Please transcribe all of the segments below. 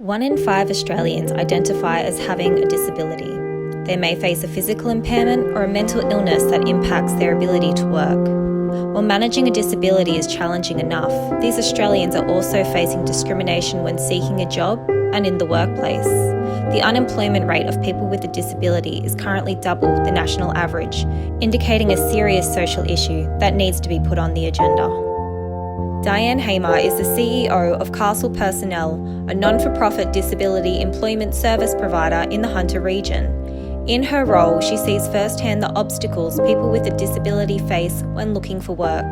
1 in 5 Australians identify as having a disability. They may face a physical impairment or a mental illness that impacts their ability to work. While managing a disability is challenging enough, these Australians are also facing discrimination when seeking a job and in the workplace. The unemployment rate of people with a disability is currently double the national average, indicating a serious social issue that needs to be put on the agenda. Diane Hamer is the CEO of Castle Personnel, a non-for-profit disability employment service provider in the Hunter region. In her role, she sees firsthand the obstacles people with a disability face when looking for work.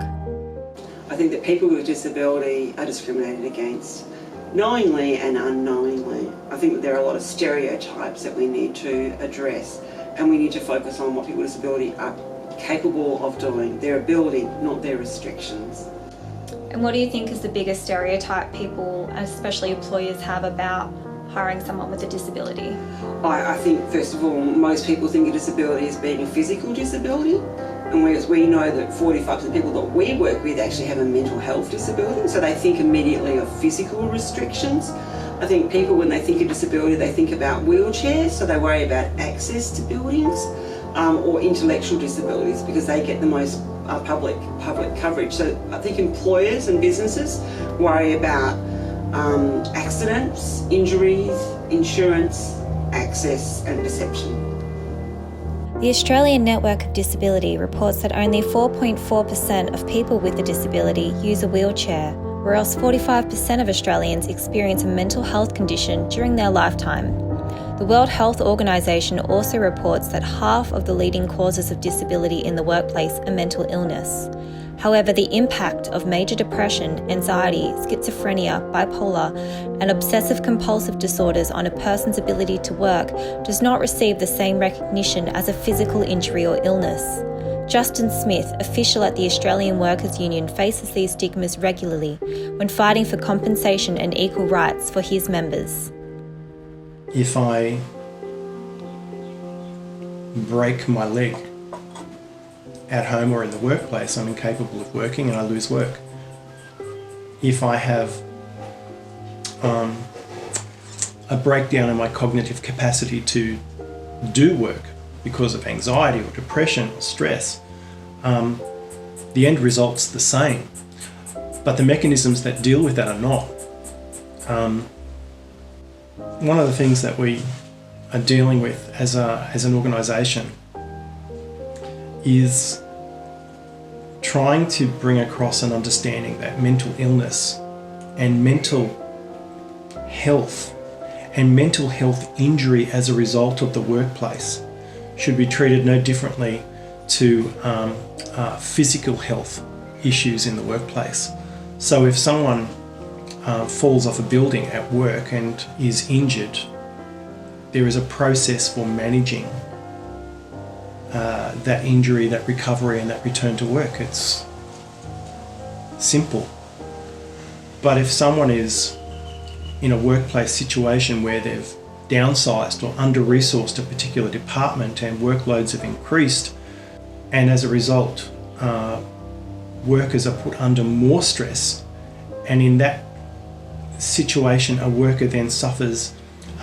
I think that people with disability are discriminated against, knowingly and unknowingly. I think that there are a lot of stereotypes that we need to address, and we need to focus on what people with disability are capable of doing, their ability, not their restrictions. And what do you think is the biggest stereotype people, especially employers, have about hiring someone with a disability? I think, first of all, most people think a disability as being a physical disability, and whereas we know that 45% of people that we work with actually have a mental health disability, so they think immediately of physical restrictions. I think people, when they think of disability, they think about wheelchairs, so they worry about access to buildings, or intellectual disabilities because they get the most public coverage. So I think employers and businesses worry about accidents, injuries, insurance, access and perception. The Australian Network of Disability reports that only 4.4% of people with a disability use a wheelchair, whereas 45% of Australians experience a mental health condition during their lifetime. The World Health Organization also reports that half of the leading causes of disability in the workplace are mental illness. However, the impact of major depression, anxiety, schizophrenia, bipolar, and obsessive-compulsive disorders on a person's ability to work does not receive the same recognition as a physical injury or illness. Justin Smith, official at the Australian Workers' Union, faces these stigmas regularly when fighting for compensation and equal rights for his members. If I break my leg at home or in the workplace, I'm incapable of working and I lose work. If I have a breakdown in my cognitive capacity to do work because of anxiety or depression or stress, the end result's the same. But the mechanisms that deal with that are not. One of the things that we are dealing with as an organisation is trying to bring across an understanding that mental illness and mental health injury as a result of the workplace should be treated no differently to physical health issues in the workplace. So if someone falls off a building at work and is injured, there is a process for managing that injury, that recovery and that return to work. It's simple. But if someone is in a workplace situation where they've downsized or under-resourced a particular department and workloads have increased, and as a result workers are put under more stress, and in that situation a worker then suffers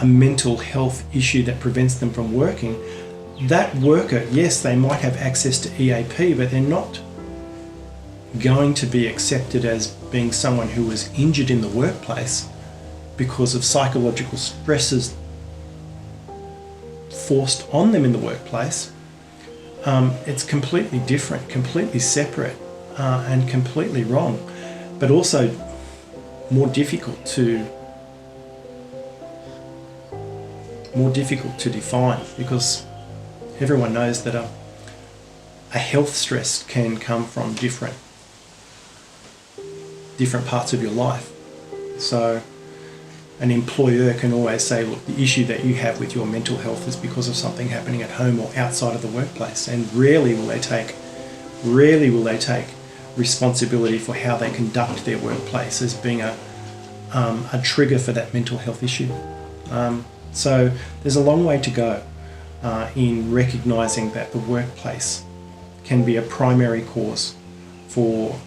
a mental health issue that prevents them from working, that worker, yes, they might have access to EAP, but they're not going to be accepted as being someone who was injured in the workplace because of psychological stresses forced on them in the workplace. It's completely different, completely separate, and completely wrong, but also more difficult to define, because everyone knows that a health stress can come from different parts of your life. So an employer can always say, look, the issue that you have with your mental health is because of something happening at home or outside of the workplace, and rarely will they take responsibility for how they conduct their workplace as being a trigger for that mental health issue. So there's a long way to go in recognising that the workplace can be a primary cause for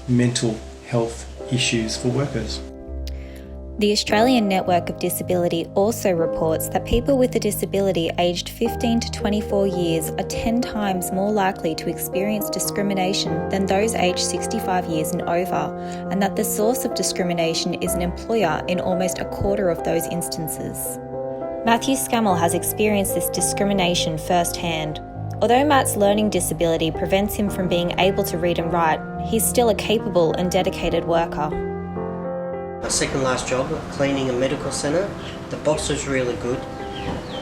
mental health issues for workers. The Australian Network of Disability also reports that people with a disability aged 15 to 24 years are 10 times more likely to experience discrimination than those aged 65 years and over, and that the source of discrimination is an employer in almost a quarter of those instances. Matthew Scammell has experienced this discrimination firsthand. Although Matt's learning disability prevents him from being able to read and write, he's still a capable and dedicated worker. My second last job, cleaning a medical centre, the boss was really good,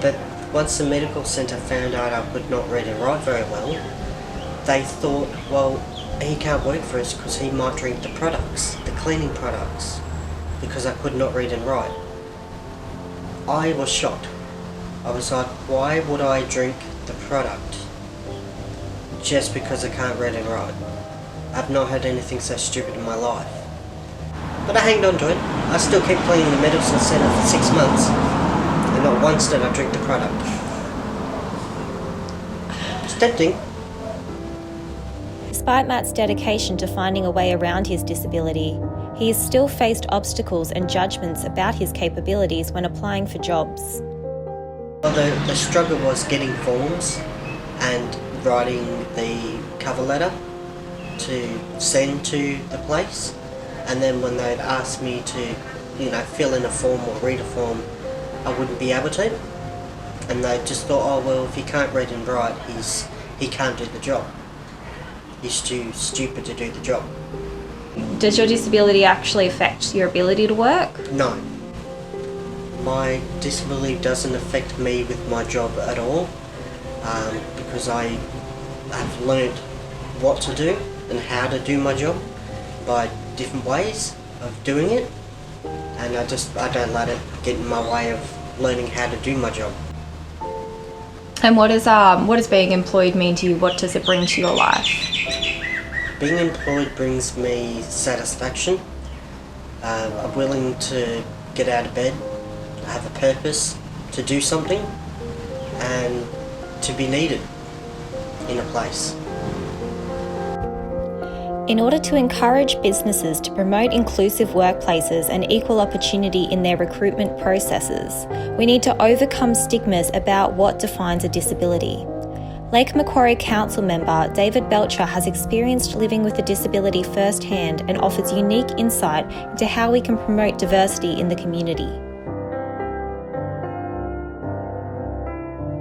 but once the medical centre found out I could not read and write very well, they thought, well, he can't work for us because he might drink the products, the cleaning products, because I could not read and write. I was shocked. I was like, why would I drink the product just because I can't read and write? I've not had anything so stupid in my life. But I hanged on to it. I still kept cleaning the medical centre for 6 months, and not once did I drink the product. It's tempting. Despite Matt's dedication to finding a way around his disability, he has still faced obstacles and judgments about his capabilities when applying for jobs. Well, the struggle was getting forms and writing the cover letter to send to the place, and then when they'd ask me to, fill in a form or read a form, I wouldn't be able to, and they just thought, oh well, if he can't read and write, he can't do the job. He's too stupid to do the job. Does your disability actually affect your ability to work? No. My disability doesn't affect me with my job at all, because I have learnt what to do and how to do my job by different ways of doing it, and I don't let it get in my way of learning how to do my job. And what does being employed mean to you? What does it bring to your life? Being employed brings me satisfaction. I'm willing to get out of bed, have a purpose to do something, and to be needed in a place. In order to encourage businesses to promote inclusive workplaces and equal opportunity in their recruitment processes, we need to overcome stigmas about what defines a disability. Lake Macquarie Council member David Belcher has experienced living with a disability firsthand and offers unique insight into how we can promote diversity in the community.